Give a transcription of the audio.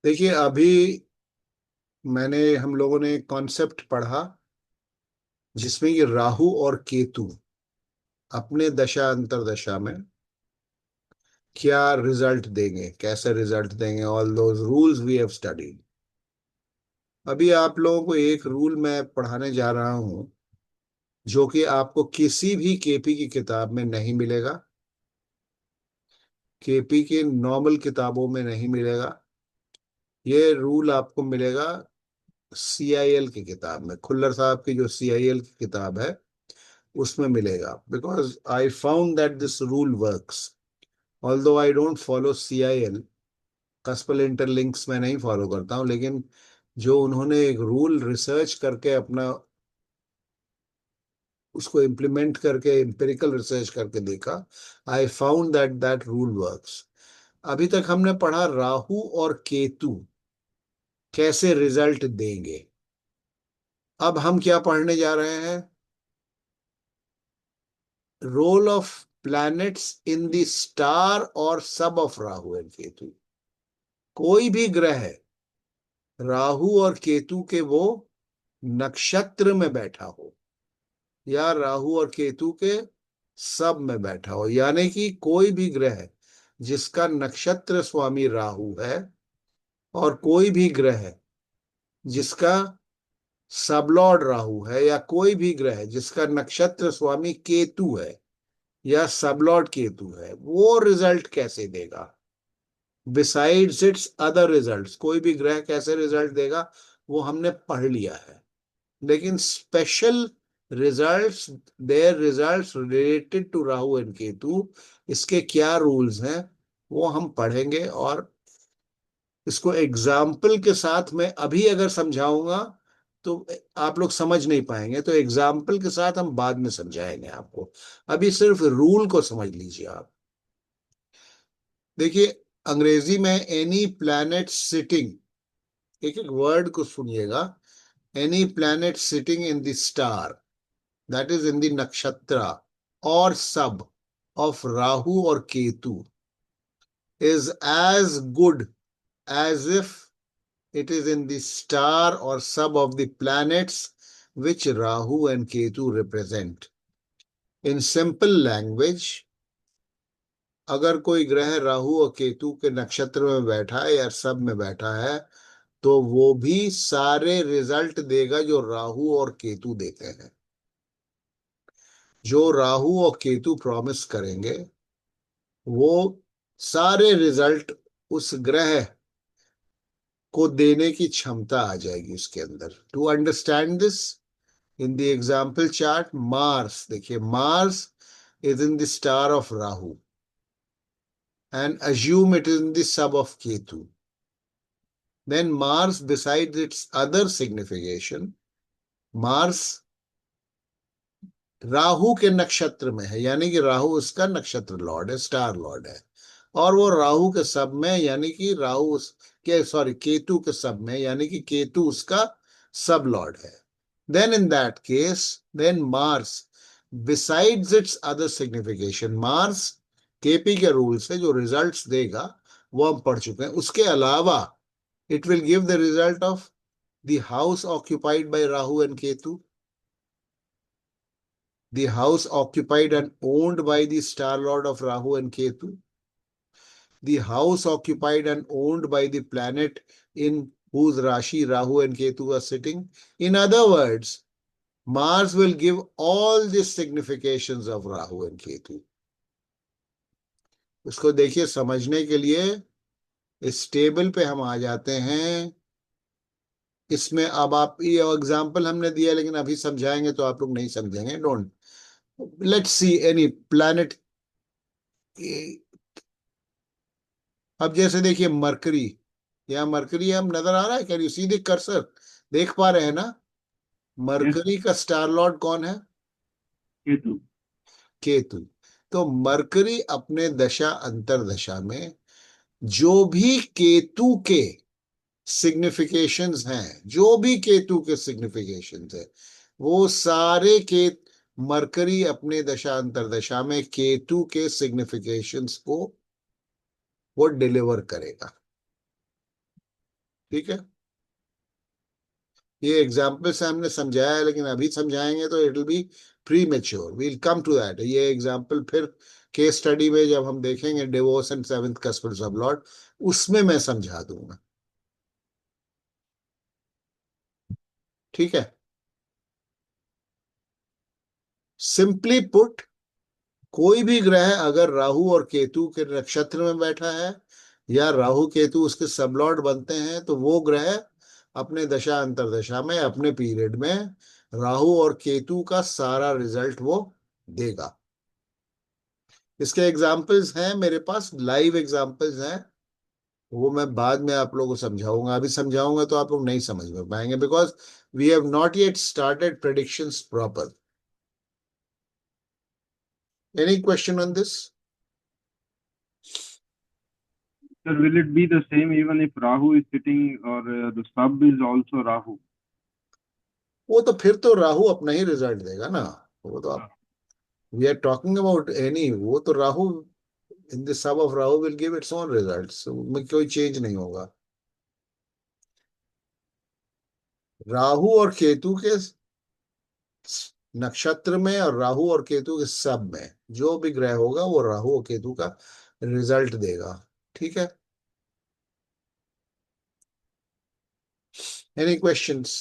देखिए, अभी हम लोगों ने एक कॉन्सेप्ट पढ़ा जिसमें ये राहु और केतु अपने दशा अंतरदशा में क्या रिजल्ट देंगे, कैसे रिजल्ट देंगे। All those rules we have studied. अभी आप लोगों को एक रूल मैं पढ़ाने जा रहा हूं जो कि आपको किसी भी केपी की किताब में नहीं मिलेगा, केपी की नॉर्मल किताबों में नहीं मिलेगा। ये रूल आपको मिलेगा सीआईएल की किताब में, खुल्लर साहब की जो सीआईएल की किताब है उसमें मिलेगा। Because I found that this rule works, although I don't follow CIL. कस्पल इंटरलिंक्स में नहीं फॉलो करता हूँ, लेकिन जो उन्होंने एक रूल रिसर्च करके अपना उसको इम्प्लीमेंट करके एम्पिरिकल रिसर्च करके देखा, आई found that that rule works. अभी तक हमने पढ़ा राहु और केतु कैसे रिजल्ट देंगे। अब हम क्या पढ़ने जा रहे हैं? Role of planets in the star और sub of Rahu and Ketu. कोई भी ग्रह राहु और केतु के वो नक्षत्र में बैठा हो या राहु और केतु के सब में बैठा हो, यानी कि कोई भी ग्रह जिसका नक्षत्र स्वामी राहु है और कोई भी ग्रह जिसका सबलॉर्ड राहु है, या कोई भी ग्रह जिसका नक्षत्र स्वामी केतु है या सबलॉर्ड केतु है, वो रिजल्ट कैसे देगा। बिसाइड्स इट्स अदर रिजल्ट्स, कोई भी ग्रह कैसे रिजल्ट देगा वो हमने पढ़ लिया है। लेकिन special results, their results related to Rahu and Ketu, इसके क्या रूल्स हैं वो हम पढ़ेंगे। और इसको एग्जाम्पल के साथ मैं अभी अगर समझाऊंगा तो आप लोग समझ नहीं पाएंगे, तो एग्जाम्पल के साथ हम बाद में समझाएंगे आपको। अभी सिर्फ रूल को समझ लीजिए आप। देखिए, अंग्रेजी में एनी प्लैनेट सिटिंग, एक एक वर्ड को सुनिएगा। Any planet sitting in the star, that is in the nakshatra और सब ऑफ राहु और Ketu, is as good as if it is in the star or sub of the planets which Rahu and Ketu represent. In simple language, अगर कोई ग्रह राहु और केतु के नक्षत्र में बैठा है या सब में बैठा है तो वो भी सारे रिजल्ट देगा जो राहु और केतु देते हैं। जो राहु और केतु प्रॉमिस करेंगे वो सारे रिजल्ट उस ग्रह को देने की क्षमता आ जाएगी उसके अंदर। To understand this, in the example chart, Mars, देखिए Mars is in the star of Rahu and assume it is in the sub of Ketu. Then Mars, besides its other signification, Mars Rahu के नक्षत्र में है, यानी कि राहु उसका नक्षत्र Lord है, स्टार लॉर्ड है। और वो राहु के सब में, यानी कि केतु के सब में, यानी कि केतु उसका सब लॉर्ड है। Then in that case, then Mars besides its other signification, Mars KP के रूल से जो रिजल्ट्स देगा वो हम पढ़ चुके हैं। उसके अलावा it will give the result of the house occupied by Rahu and Ketu, the house occupied and owned by the star lord of Rahu and Ketu, the house occupied and owned by the planet in whose Rashi Rahu and Ketu are sitting. In other words, Mars will give all the significations of Rahu and Ketu. उसको देखिए, समझने के लिए इस table पे हम आ जाते हैं। इसमें अब आप, ये एग्जांपल हमने दिया लेकिन अभी समझाएंगे तो आप लोग नहीं समझेंगे। Don't, let's see any planet. अब जैसे देखिए मरकरी, यहाँ मरकरी हम नजर आ रहा है, can you see the cursor, देख पा रहे हैं ना? यस मरकरी का स्टार लॉर्ड कौन है? केतु। केतु। तो मरकरी अपने दशा अंतरदशा में जो भी केतु के सिग्निफिकेशंस हैं, जो भी केतु के सिग्निफिकेशंस है, वो सारे के मरकरी अपने दशा अंतरदशा में केतु के सिग्निफिकेशंस को वो डिलीवर करेगा। ठीक है, ये एग्जाम्पल से हमने समझाया है, लेकिन अभी समझाएंगे तो it will be premature, we'll come to that. ये एग्जाम्पल फिर केस स्टडी में जब हम देखेंगे divorce and seventh customer sub lord, उसमें मैं समझा दूंगा। ठीक है, सिंपली पुट, कोई भी ग्रह अगर राहु और केतु के नक्षत्र में बैठा है या राहु केतु उसके सबलॉर्ड बनते हैं, तो वो ग्रह अपने दशा अंतरदशा में अपने पीरियड में राहु और केतु का सारा रिजल्ट वो देगा। इसके एग्जाम्पल्स हैं मेरे पास, लाइव एग्जाम्पल्स हैं, वो मैं बाद में आप लोगों को समझाऊंगा। अभी समझाऊंगा तो आप लोग नहीं समझ में पाएंगे, because we have not yet started predictions proper. Any question on this? Sir, will it be the same even if Rahu is sitting or the sub is also Rahu? वो तो फिर तो राहु अपना ही रिजल्ट देगा ना। वो तो आप, we are talking about any, वो तो Rahu in the sub of Rahu will give its own results, में कोई चेंज नहीं होगा। राहु और केतु के नक्षत्र में और राहु और केतु के सब में जो भी ग्रह होगा वो राहु और केतु का रिजल्ट देगा। ठीक है, एनी क्वेश्चंस?